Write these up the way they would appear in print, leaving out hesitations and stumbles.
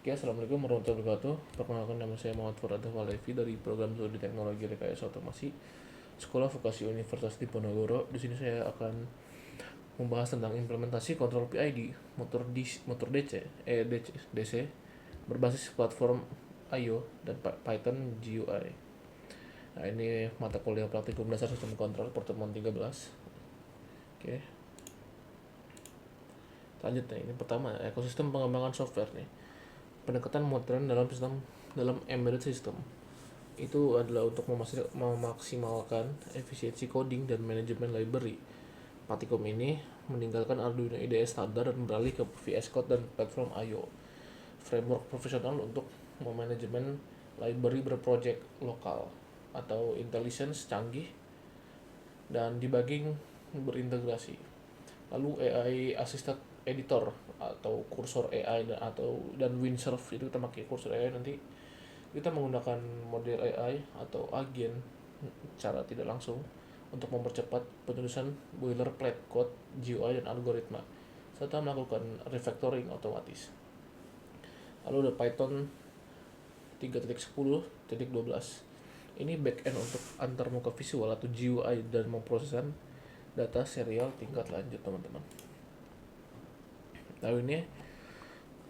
Oke, assalamualaikum warahmatullahi wabarakatuh. Perkenalkan, nama saya Muhammad Furad Levi dari program Studi Teknologi Rekayasa Otomasi Sekolah Vokasi Universitas Diponegoro. Di sini saya akan membahas tentang implementasi kontrol PID motor DC berbasis platform I/O dan Python GUI. Nah, ini mata kuliah praktikum dasar sistem kontrol pertemuan 13. Oke. Lanjut nih, ini pertama ekosistem pengembangan software nih. Pendekatan modern dalam embedded system itu adalah untuk memaksimalkan efisiensi coding dan manajemen library. Partikom ini meninggalkan Arduino IDE standar dan beralih ke VS Code dan platform I/O, framework profesional untuk memanajemen library berproject lokal atau intelligence canggih dan debugging berintegrasi. Lalu AI assisted editor atau kursor AI dan Windsurf, itu kita pakai kursor AI. Nanti kita menggunakan model AI atau agen cara tidak langsung untuk mempercepat penulisan boilerplate code, GUI dan algoritma serta melakukan refactoring otomatis. Lalu ada Python 3.10.12. Ini backend untuk antarmuka visual atau GUI dan memproseskan data serial tingkat lanjut, teman-teman. Lalu ini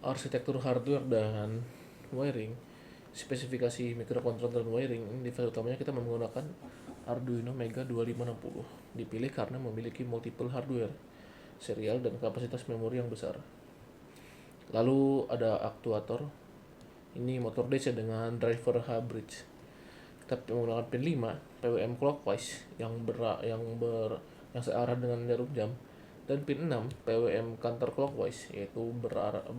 arsitektur hardware dan wiring, spesifikasi mikrokontroller dan wiring. Ini device utamanya kita menggunakan Arduino Mega 2560. Dipilih karena memiliki multiple hardware, serial dan kapasitas memori yang besar. Lalu ada aktuator. Ini motor DC dengan driver H-bridge. Kita menggunakan pin 5 PWM clockwise yang searah dengan jarum jam, dan pin 6 PWM counterclockwise yaitu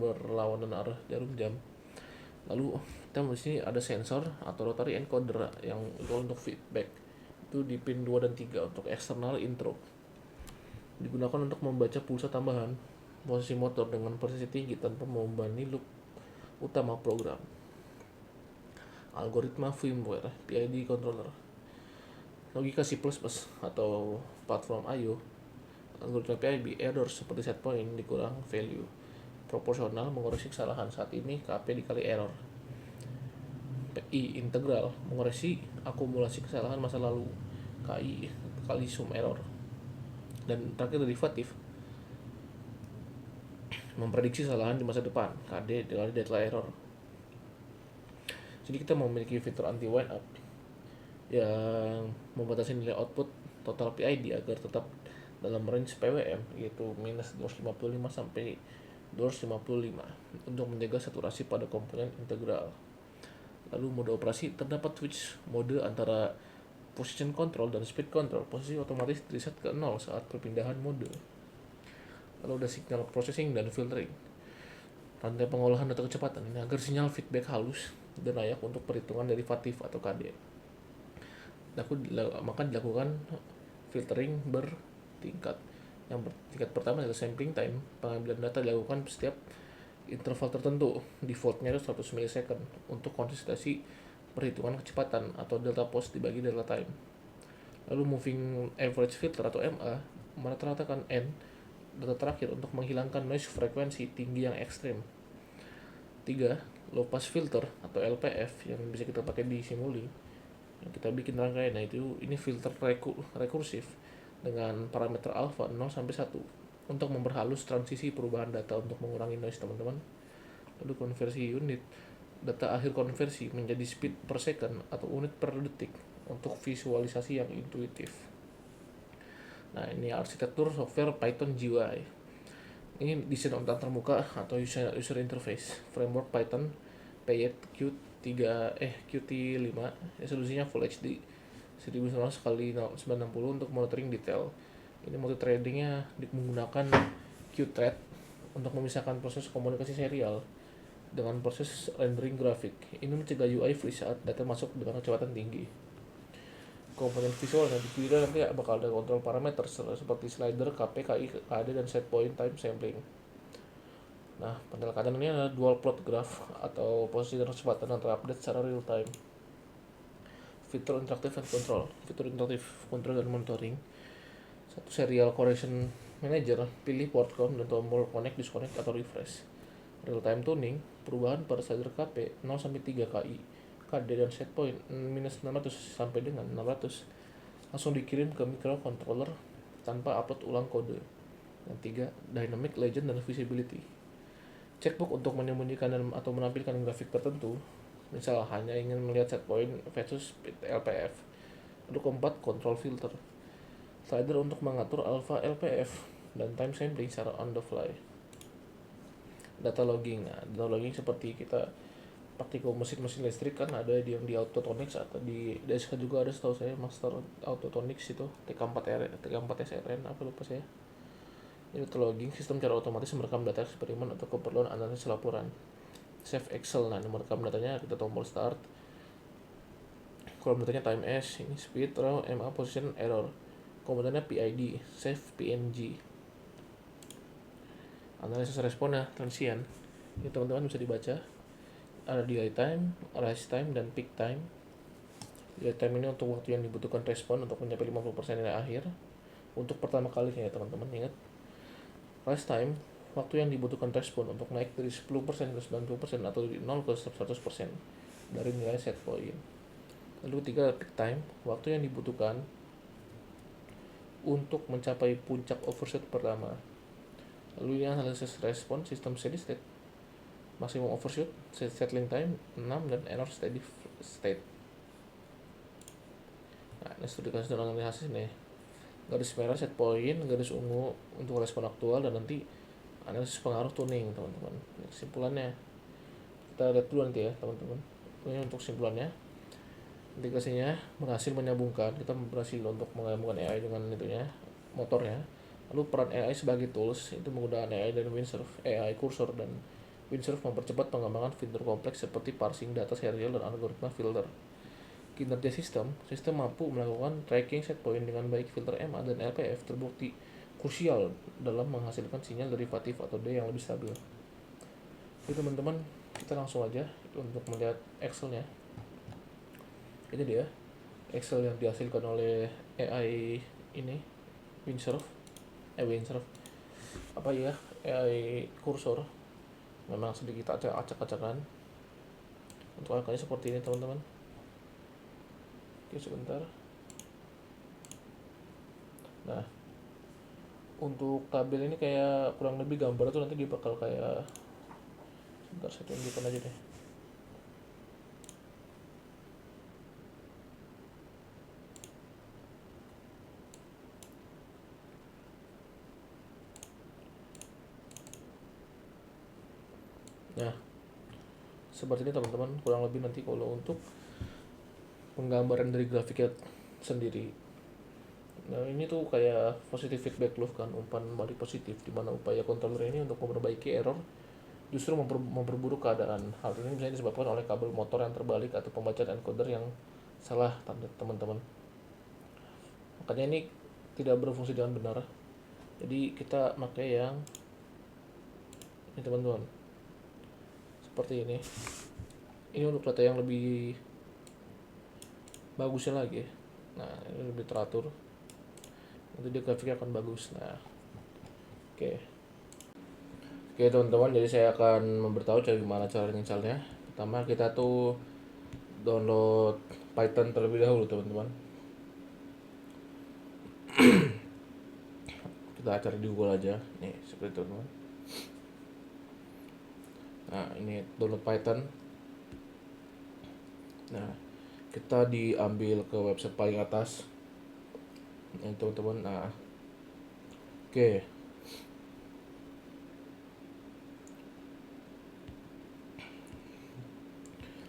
berlawanan arah jarum jam. Lalu kita di sini ada sensor atau rotary encoder yang itu untuk feedback. Itu di pin 2 dan 3 untuk external intro. Digunakan untuk membaca pulsa tambahan posisi motor dengan presisi tinggi tanpa membebani loop utama program. Algoritma firmware PID controller. Logika C++ atau platform I/O. Algoritma PID error seperti set point dikurang value proporsional mengoreksi kesalahan. Saat ini KP dikali error. PI integral mengoreksi akumulasi kesalahan masa lalu. KI kali sum error. Dan terakhir derivatif memprediksi kesalahan di masa depan. KD dikali delta error. Jadi kita memiliki fitur anti wind up yang membatasi nilai output total PID agar tetap dalam range PWM, yaitu minus 255 sampai 255 untuk menjaga saturasi pada komponen integral. Lalu mode operasi, terdapat switch mode antara position control dan speed control. Posisi otomatis reset ke 0 saat perpindahan mode. Lalu ada signal processing dan filtering. Rantai pengolahan data kecepatan ini agar sinyal feedback halus dan layak untuk perhitungan derivatif atau KD. Maka dilakukan filtering bertingkat. Yang tingkat pertama adalah sampling time. Pengambilan data dilakukan setiap interval tertentu. Defaultnya itu 100 milisecond untuk konsistensi perhitungan kecepatan atau delta post dibagi delta time. Lalu moving average filter atau MA merata-ratakan N data terakhir untuk menghilangkan noise frekuensi tinggi yang ekstrim. 3. Low pass filter atau LPF yang bisa kita pakai di Simuli. Yang kita bikin rangkaian, nah ini filter rekursif dengan parameter alpha 0 sampai 1 untuk memperhalus transisi perubahan data untuk mengurangi noise, teman-teman. Lalu konversi unit data akhir konversi menjadi speed per second atau unit per detik untuk visualisasi yang intuitif. Nah, ini arsitektur software Python GUI. Ini desain untuk antarmuka atau user interface. Framework Python PyET Qt5, resolusinya Full HD 1900x960 untuk monitoring detail. Ini multithreadingnya menggunakan Qthread untuk memisahkan proses komunikasi serial dengan proses rendering grafik. Ini mencegah UI freeze saat data masuk dengan kecepatan tinggi. Komponen visual yang dipilih nanti bakal ada kontrol parameter seperti slider, KP, KI, KD, dan set point time sampling. Nah, pendekatan ini adalah dual plot graph atau posisi dan kecepatan antara update secara real time. Fitur interaktif dan control. Fitur interaktif control dan monitoring. Satu serial correction manager, pilih port count dan tombol connect, disconnect atau refresh. Real time tuning, perubahan pada slider KP 0 sampai 3 KI KD dan setpoint minus 600 sampai dengan 600 langsung dikirim ke microcontroller tanpa upload ulang kode. Yang 3, dynamic legend dan visibility. Checkbook untuk menyembunyikan dan atau menampilkan grafik tertentu, misal hanya ingin melihat setpoint versus LPF. Lalu keempat, control filter. Slider untuk mengatur alpha LPF dan time sampling secara on the fly. Data logging. Nah, data logging seperti kita praktikum mesin listrik kan ada yang di Autotronics atau di DSK juga ada, setahu saya Master Autotronics itu TK4 SRN apa lupa saya. Ini data logging sistem cara otomatis merekam data eksperimen atau keperluan analisis laporan. Save Excel. Nah, ini merekam datanya, kita tombol start. Kolom datanya time S, ini speed, raw, MA, position, error. Komponennya PID, save PNG. Analisis responnya transient. Ini teman-teman bisa dibaca. Ada delay time, rise time, dan peak time. Delay time ini untuk waktu yang dibutuhkan respon untuk mencapai 50% nilai akhir. Untuk pertama kalinya ya teman-teman, ingat. Rise time, waktu yang dibutuhkan respon untuk naik dari 10% ke 90% atau dari 0 ke 100% dari nilai set point. Lalu 3, peak time, waktu yang dibutuhkan untuk mencapai puncak overshoot pertama. Lalu ini analisis respon sistem steady state, maksimum overshoot, settling time 6, dan error steady state. Nah, ini sudah dikasih dalam analisis nih. Garis merah set point, garis ungu untuk respon aktual, dan nanti analisis pengaruh tuning teman-teman. Kesimpulannya kita lihat dulu nanti ya teman-teman. Ini untuk kesimpulannya. Integrasinya berhasil menyambungkan, kita berhasil untuk menggabungkan AI dengan itunya, motornya. Lalu peran AI sebagai tools itu menggunakan AI dan Windsurf, AI Cursor dan Windsurf mempercepat pengembangan fitur kompleks seperti parsing data serial dan algoritma filter. Kinerja sistem mampu melakukan tracking set point dengan baik. Filter MA dan LPF terbukti krusial dalam menghasilkan sinyal derivatif atau D yang lebih stabil. Jadi teman-teman, kita langsung aja untuk melihat Excelnya. Ini dia Excel yang dihasilkan oleh AI ini, Windsurf apa ya, AI Cursor. Memang sedikit acak-acakan. Untuk angkanya seperti ini teman-teman. Oke, sebentar. Nah, untuk tabel ini kayak kurang lebih gambar tuh nanti dia bakal kayak, sebentar saya tunjukkan aja deh. Nah, seperti ini teman-teman kurang lebih nanti kalau untuk penggambaran dari grafiknya sendiri. Nah, ini tuh kayak positive feedback loop kan, umpan balik positif, di mana upaya controller ini untuk memperbaiki error justru memperburuk keadaan. Hal ini bisa disebabkan oleh kabel motor yang terbalik atau pembacaan encoder yang salah teman-teman. Makanya ini tidak berfungsi dengan benar. Jadi kita pakai yang ini teman-teman, seperti ini. Ini untuk data yang lebih bagusnya lagi. Nah, ini lebih teratur. Nanti dia grafiknya akan bagus. Nah, oke teman-teman, jadi saya akan memberitahu gimana cara installnya. Pertama kita tuh download Python terlebih dahulu teman-teman. Kita cari di Google aja nih, seperti itu teman-teman. Nah, ini download Python. Nah, kita diambil ke website paling atas ini teman-teman. Nah, oke.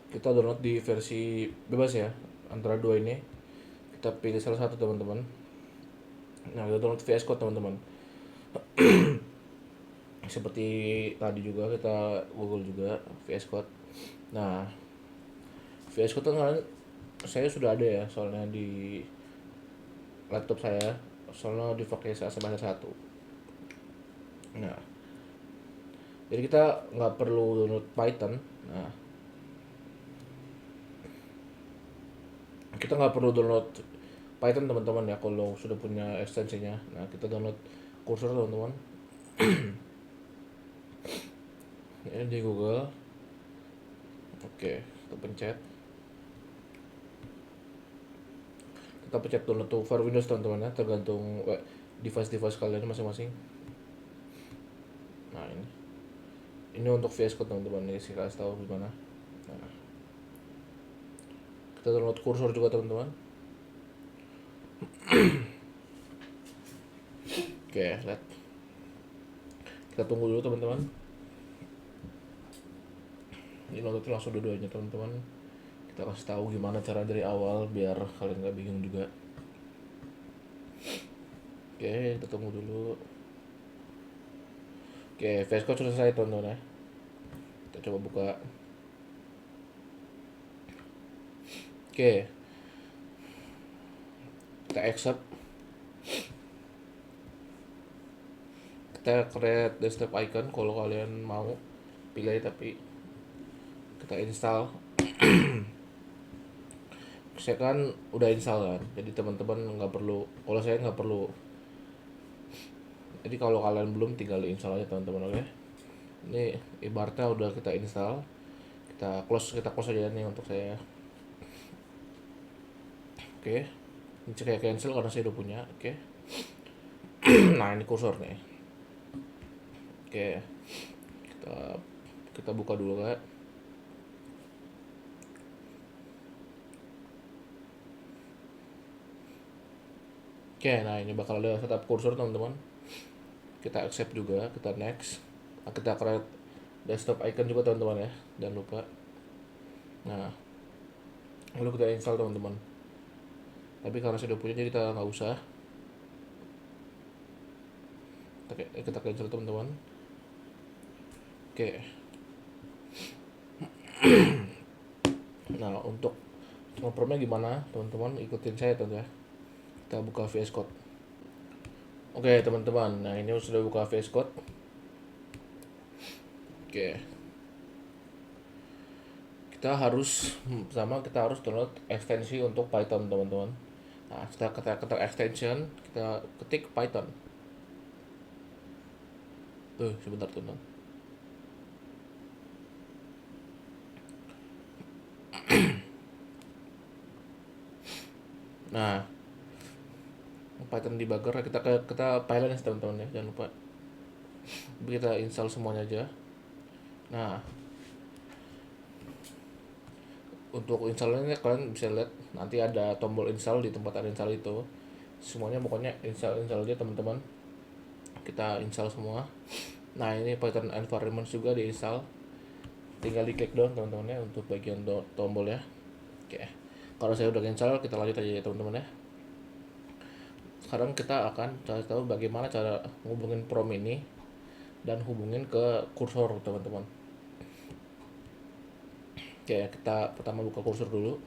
Kita download di versi bebas ya, antara dua ini kita pilih salah satu teman-teman. Nah, kita download VS Code teman-teman. Seperti tadi juga kita Google juga VS Code. Nah, VS Code kan saya sudah ada ya, soalnya di laptop saya, soalnya dipakai semester 1. Nah, jadi kita nggak perlu download Python. Nah, kita nggak perlu download Python teman-teman ya kalau sudah punya ekstensinya. Nah, kita download Cursor teman-teman. Ini di Google. Oke, kita pencet. Kita pencet download to for Windows teman-teman ya, tergantung device kalian masing-masing. Nah ini untuk VS Code teman-teman, ini saya kasih tahu gimana. Nah, kita download kursor juga teman-teman. Oke, lihat. Kita tunggu dulu teman-teman. Ini downloadnya langsung dua-duanya teman-teman. Kita kasih tahu gimana cara dari awal biar kalian nggak bingung juga. Oke, kita tunggu dulu. Oke, VS Code sudah selesai teman-teman ya. Kita coba buka. Oke, kita accept. Kita create desktop icon kalau kalian mau pilih, tapi kita install. Saya kan udah install kan, jadi teman-teman nggak perlu, kalau saya nggak perlu. Jadi kalau kalian belum, tinggal install aja teman-teman. Oke, ini ibaratnya udah kita install, kita close aja nih untuk saya. Oke, ini saya cancel karena saya udah punya. Oke. Nah ini kursor nih. Oke, kita kita buka dulu kak. Oke, nah ini bakal ada setup kursor teman-teman. Kita accept juga, kita next. Nah, kita create desktop icon juga teman-teman ya, jangan lupa. Nah, lalu kita install teman-teman. Tapi karena sudah punya jadi kita nggak usah. Kita cancel teman-teman. Oke. Nah untuk ngepromnya gimana teman-teman, ikutin saya tuh ya. Kita buka VS Code. Oke teman-teman, nah ini sudah buka VS Code. Oke, kita harus download ekstensi untuk Python teman-teman. Nah kita ketik extension, kita ketik Python. Tuh sebentar teman. Nah Python debugger kita pilot teman-teman ya, jangan lupa. Kita install semuanya aja. Nah untuk installnya kalian bisa lihat nanti ada tombol install di tempat ada install itu. Semuanya pokoknya install aja teman-teman. Kita install semua. Nah ini Python environment juga diinstal, tinggal diklik down teman-teman ya untuk bagian tombol ya. Oke, kalau saya udah install, kita lanjut aja ya teman-teman ya. Sekarang kita akan cari tahu bagaimana cara ngubungin prom ini dan hubungin ke kursor teman-teman. Oke, kita pertama buka kursor dulu.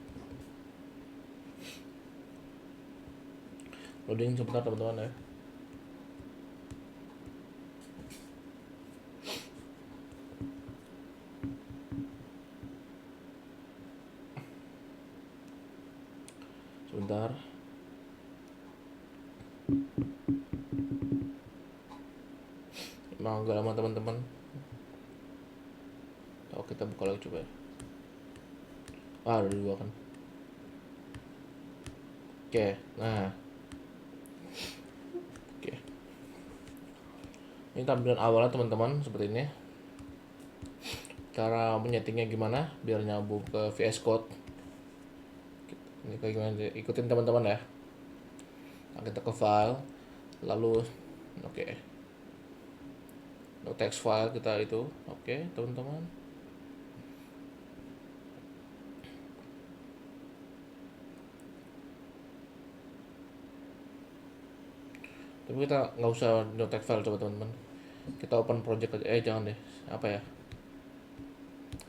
Loading sebentar teman-teman ya. Sebentar. Emang agak lama teman-teman. Oh, kita buka lagi coba ya. Ada dua kan. Oke, nah. Oke. Ini tampilan awalnya teman-teman seperti ini. Cara menyetingnya gimana biar nyambung ke VS Code. Ini kayak gimana, ikutin teman-teman ya. Nah, kita ke file, lalu oke. No text file kita itu, oke teman-teman. Tapi kita nggak usah no text file coba teman-teman. Kita open project aja. Jangan deh. Apa ya?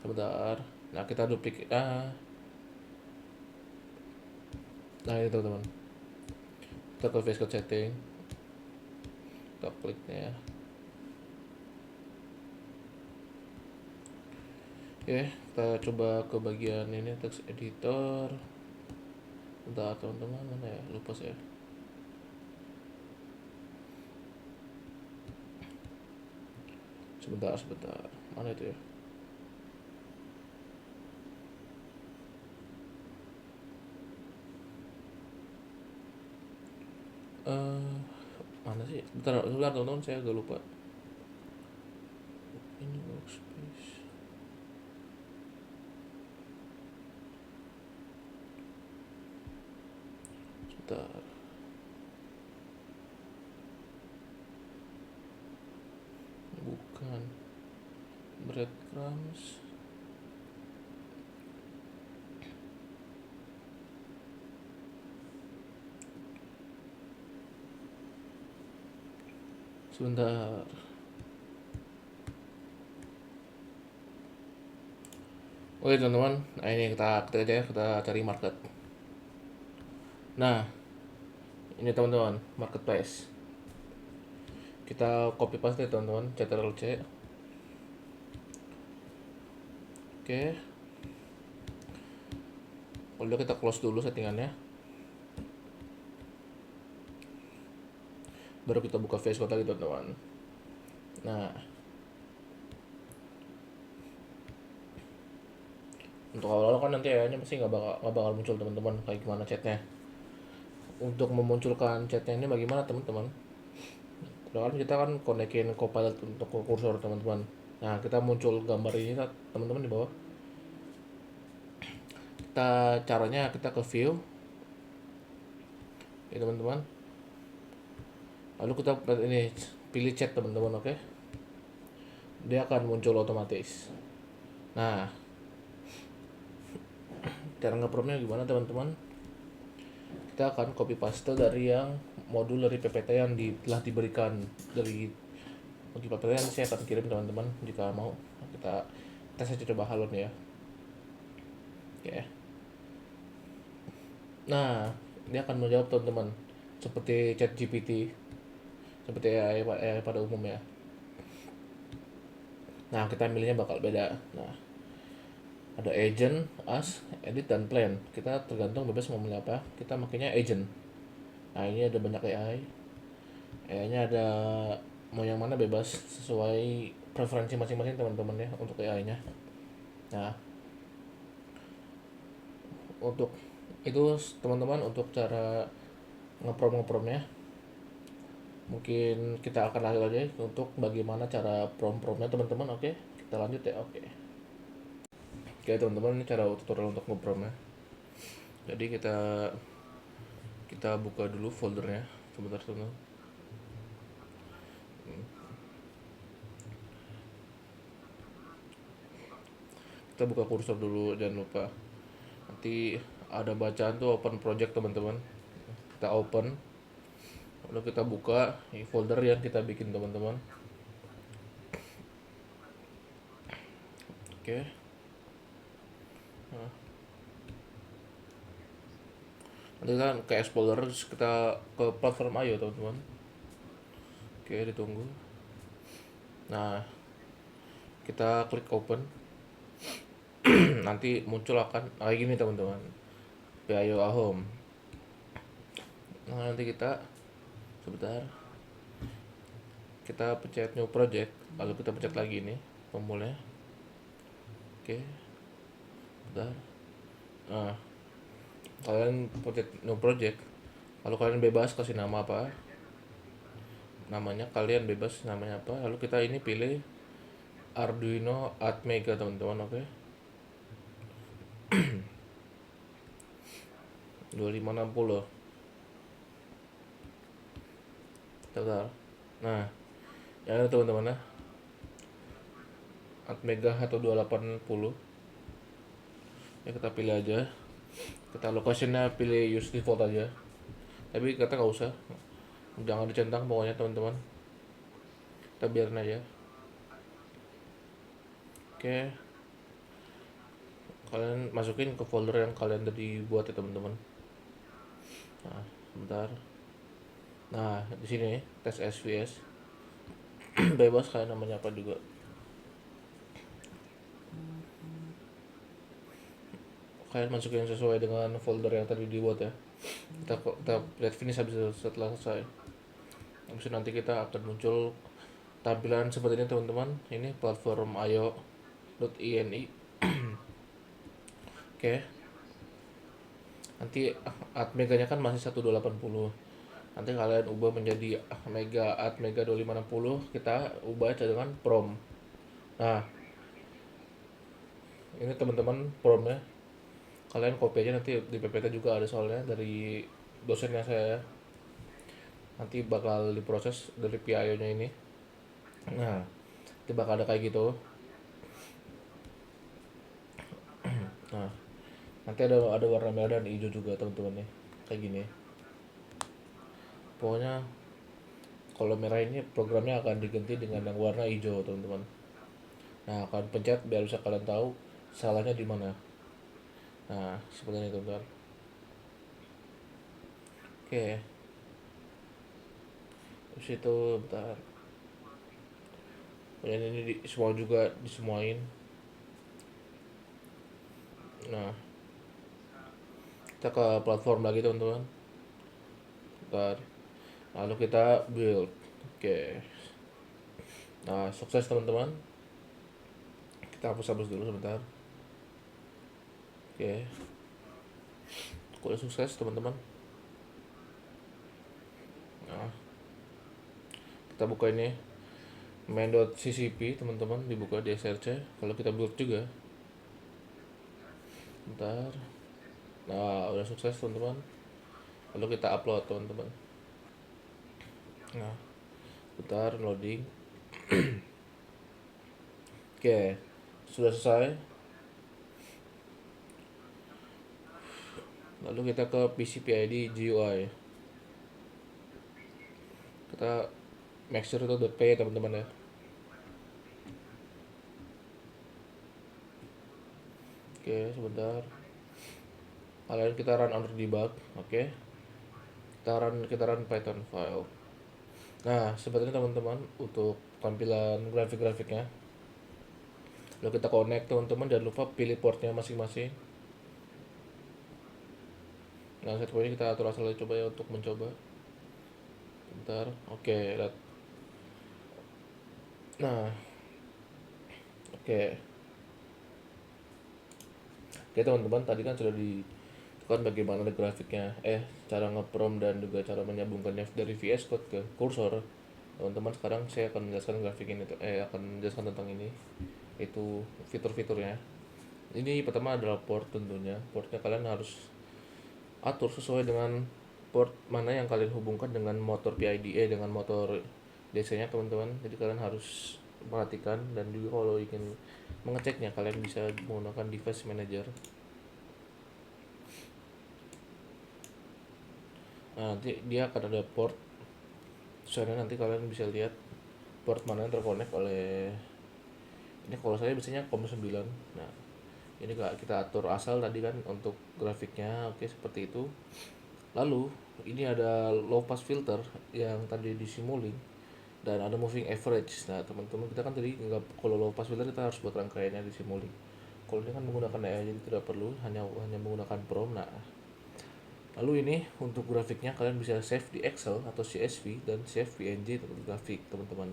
Sebentar. Nah kita duplicate. Nah ini teman-teman. Kita ke VS Code setting. Kita kliknya ya. Oke, kita coba ke bagian ini text editor. Bentar teman-teman, mana ya? Lupa saya. Sebentar. Mana itu ya? eh Mana sih, bentar sebentar teman-teman, saya agak lupa. Ini workspace, sebentar. Bukan breadcrumbs. Sebentar. Oke teman-teman, nah ini kita cari market. Nah, ini teman-teman, marketplace. Kita copy paste teman-teman, Ctrl C. Oke. Kalau kita close dulu settingannya. Baru kita buka VS Code lagi teman-teman. Nah, untuk awal-awal kan nanti AI-nya pasti nggak bakal muncul teman-teman, kayak gimana chatnya. Untuk memunculkan chatnya ini bagaimana teman-teman? Kan kita kan konekin Copilot untuk kursor teman-teman. Nah, kita muncul gambar ini teman-teman di bawah. Caranya kita ke view, ya teman-teman. Lalu kita ini pilih chat teman-teman, oke? Dia akan muncul otomatis. Nah, cara nge-prompt-nya gimana teman-teman? Kita akan copy paste dari yang modul dari PPT yang telah diberikan dari PPT yang saya akan kirim teman-teman jika mau. Kita tes aja coba halo nih ya. Oke. Nah, dia akan menjawab teman-teman seperti chat GPT, seperti AI pada umumnya. Nah, kita milihnya bakal beda. Nah, ada agent, ask, edit, dan plan. Kita tergantung bebas mau milih apa. Kita makanya agent. Nah, ini ada banyak AI. AI-nya ada mau yang mana bebas sesuai preferensi masing-masing teman-teman ya untuk AI-nya. Nah, untuk itu teman-teman, untuk cara ngepromnya mungkin kita akan lanjut aja untuk bagaimana cara promnya teman-teman. Oke, kita lanjut ya. Oke teman-teman, ini cara tutorial untuk ngepromnya. Jadi kita buka dulu foldernya sebentar teman. Kita buka kursor dulu, jangan lupa. Nanti ada bacaan tuh open project teman-teman. Kita open, lalu kita buka folder yang kita bikin teman-teman. Oke. Nah, nanti kita ke Explorer, terus kita ke platform Ayo teman-teman. Oke, ditunggu. Nah, kita klik open. Nanti muncul akan kayak gini teman-teman, Ayo Home. Nah, nanti kita sebentar, kita pencet new project, lalu kita pencet lagi ini tombolnya. Oke, bentar. Nah, kalian pencet new project, lalu kalian bebas kasih nama apa, namanya kalian bebas namanya apa, lalu kita ini pilih Arduino Atmega teman-teman. Oke. 2560. Bentar. Nah, ya teman-teman ya, Atmega atau 280 ya, kita pilih aja. Kita locationnya pilih use default aja, tapi kata nggak usah, jangan dicentang pokoknya teman-teman, kita biarin aja. Oke, kalian masukin ke folder yang kalian tadi buat ya teman-teman. Nah, sebentar. Nah, di sini tes SVS. Bebas kalian namanya apa juga. Kalian masukin sesuai dengan folder yang tadi dibuat ya. Kita lihat finish setelah selesai. Habis itu nanti kita akan muncul tampilan seperti ini teman-teman. Ini platform ayo.ini. Oke. Nanti Atmeganya kan masih 1280. Nanti kalian ubah menjadi Mega at Mega 2560, kita ubah aja dengan prom. Nah, ini teman-teman promnya. Kalian copy aja, nanti di PPT juga ada soalnya dari dosennya saya. Nanti bakal diproses dari PIO-nya ini. Nah, nanti bakal ada kayak gitu. Nah, nanti ada warna merah dan hijau juga teman-teman nih. Kayak gini. Pokoknya kalau merah ini programnya akan diganti dengan yang warna hijau teman-teman. Nah, kalian pencet biar bisa kalian tahu salahnya di mana. Nah, seperti ini teman-teman. Oke, terus itu bentar. Kemudian ini semua juga disemuain. Nah, kita ke platform lagi teman-teman. Bentar. Lalu kita build. Oke. Nah, sukses teman-teman. Kita hapus dulu sebentar. Oke. Udah sukses teman-teman. Nah, kita buka ini main.ccp teman-teman, dibuka di src. Kalau kita build juga. Bentar. Nah, udah sukses teman-teman. Lalu kita upload teman-teman. Nah, bentar loading. Oke, sudah selesai. Lalu kita ke PCPID GUI. Kita make sure itu .p teman-teman ya. Oke, sebentar. Kalian kita run under debug. Oke. Kita run Python file. Nah, sebenarnya teman-teman untuk tampilan grafik-grafiknya. Lalu kita connect teman-teman, jangan lupa pilih portnya masing-masing. Nah, set point kita atur asal coba ya untuk mencoba. Bentar. Oke, lihat. Nah, oke. Oke teman-teman, tadi kan sudah kan bagaimana grafiknya, cara ngeprom dan juga cara menyambungkannya dari VS Code ke kursor. Teman-teman, sekarang saya akan menjelaskan grafik ini, akan menjelaskan tentang ini, itu fitur-fiturnya. Ini pertama adalah port tentunya. Portnya kalian harus atur sesuai dengan port mana yang kalian hubungkan dengan motor PID, dengan motor DC-nya teman-teman. Jadi kalian harus perhatikan, dan juga kalau ingin mengeceknya kalian bisa menggunakan device manager. Nah, nanti dia akan ada port. Soalnya nanti kalian bisa lihat port mana yang terkonek oleh ini. Kalau saya biasanya COM9. Nah, ini kita atur asal tadi kan untuk grafiknya. Oke, seperti itu. Lalu ini ada low pass filter yang tadi disimulin, dan ada moving average. Nah teman-teman, kita kan tadi nggak, kalau low pass filter kita harus buat rangkaiannya disimulin. Kalau ini kan menggunakan AI, jadi tidak perlu, hanya menggunakan prom. Nah, lalu ini untuk grafiknya kalian bisa save di Excel atau CSV dan save PNG untuk grafik teman-teman.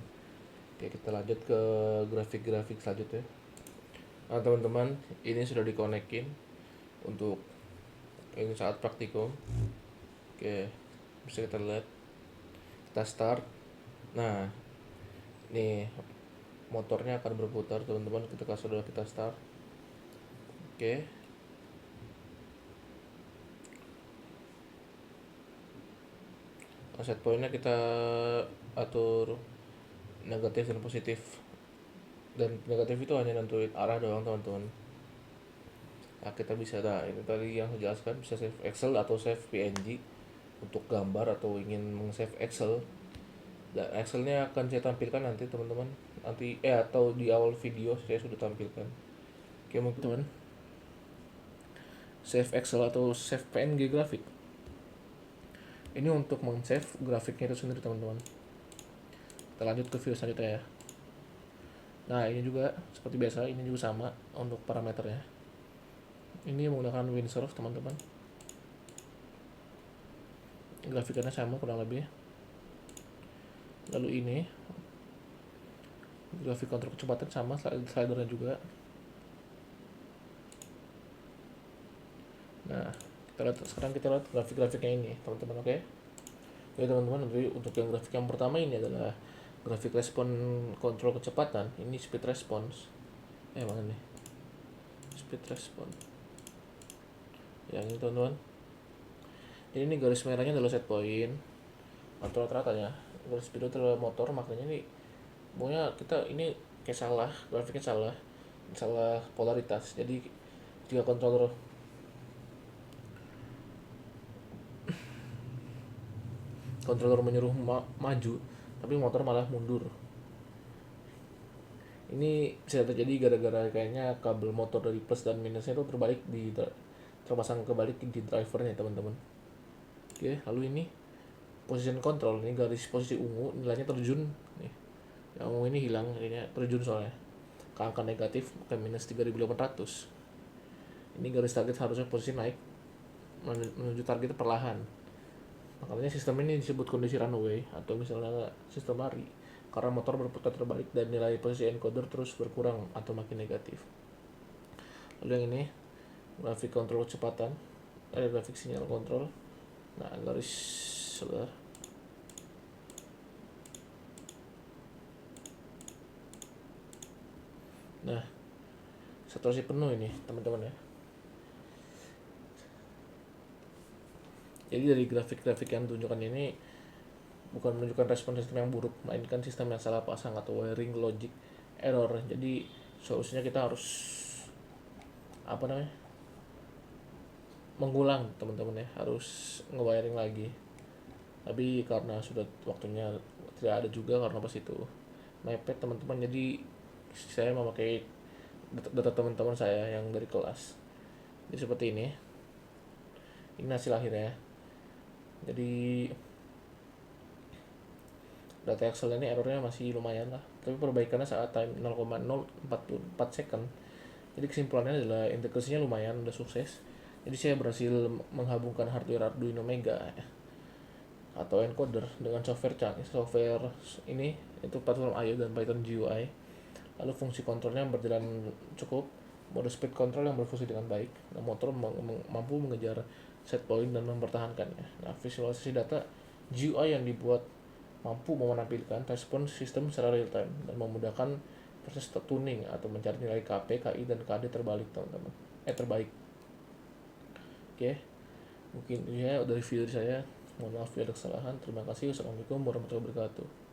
Oke, kita lanjut ke grafik-grafik selanjutnya. Nah teman-teman, ini sudah dikonekin untuk ini saat praktikum. Oke, bisa kita lihat. Kita start. Nah, ini motornya akan berputar teman-teman ketika sudah kita start. Oke. Set pointnya kita atur negatif dan positif, dan negatif itu hanya nentuin arah doang teman-teman. Nah, kita bisa, nah ini tadi yang saya jelaskan, bisa save Excel atau save PNG untuk gambar, atau ingin meng-save Excel. Dan Excelnya akan saya tampilkan nanti teman-teman, nanti atau di awal video saya sudah tampilkan. Oke mungkin teman, save Excel atau save PNG grafik ini untuk meng-save grafiknya itu sendiri teman-teman. Kita lanjut ke view selanjutnya ya. Nah ini juga seperti biasa, ini juga sama untuk parameternya. Ini menggunakan Windsurf teman-teman, grafikannya sama kurang lebih. Lalu ini grafik kontrol kecepatan sama, slidernya juga. Nah sekarang kita lihat grafik-grafiknya ini teman-teman. Oke, Oke teman-teman, untuk yang grafik yang pertama ini adalah grafik respon kontrol kecepatan. Ini speed response. Mana nih? Speed response. Yang ini teman-teman. Jadi ini garis merahnya adalah set point atau rata-rata ya. Garis biru adalah motor, makanya ini pokoknya kita ini kayak salah, grafiknya salah polaritas. Jadi jika controller menyuruh maju tapi motor malah mundur, ini bisa terjadi gara-gara kayaknya kabel motor dari plus dan minusnya itu terpasang kebalik di drivernya teman-teman. Oke, lalu ini position control, ini garis posisi ungu nilainya terjun nih, yang ungu ini hilang, ini terjun soalnya ke angka negatif ke minus 3800. Ini garis target harusnya posisi naik menuju target perlahan. Makanya sistem ini disebut kondisi runaway atau misalnya sistem lari, karena motor berputar terbalik dan nilai posisi encoder terus berkurang atau makin negatif. Lalu yang ini grafik kontrol kecepatan, grafik sinyal kontrol. Nah, garis sebelah. Nah, saturasi penuh ini teman-teman ya. Jadi dari grafik-grafik yang tunjukkan ini bukan menunjukkan respon sistem yang buruk, melainkan sistem yang salah pasang atau wiring logic error. Jadi solusinya kita harus mengulang teman-teman ya, harus nge-wiring lagi. Tapi karena sudah waktunya tidak ada juga karena pas itu mepet teman-teman, jadi saya memakai data teman-teman saya yang dari kelas. Jadi seperti ini hasil akhirnya. Jadi data Excel ini errornya masih lumayan lah, tapi perbaikannya saat time 0,044 second. Jadi kesimpulannya adalah integrasinya lumayan, udah sukses. Jadi saya berhasil menghubungkan hardware Arduino Mega ya, atau encoder dengan software ini itu platform IO dan Python GUI. Lalu fungsi kontrolnya berjalan cukup, mode speed control yang berfungsi dengan baik, dan motor mampu mengejar set point dan mempertahankannya. Nah, visualisasi data GUI yang dibuat mampu menampilkan respon sistem secara real time dan memudahkan proses tuning atau mencari nilai KP, KI, dan KD terbalik teman-teman. Terbaik. Oke, mungkin ini ya udah review dari saya. Mohon maaf bila ada kesalahan. Terima kasih. Wassalamualaikum warahmatullahi wabarakatuh.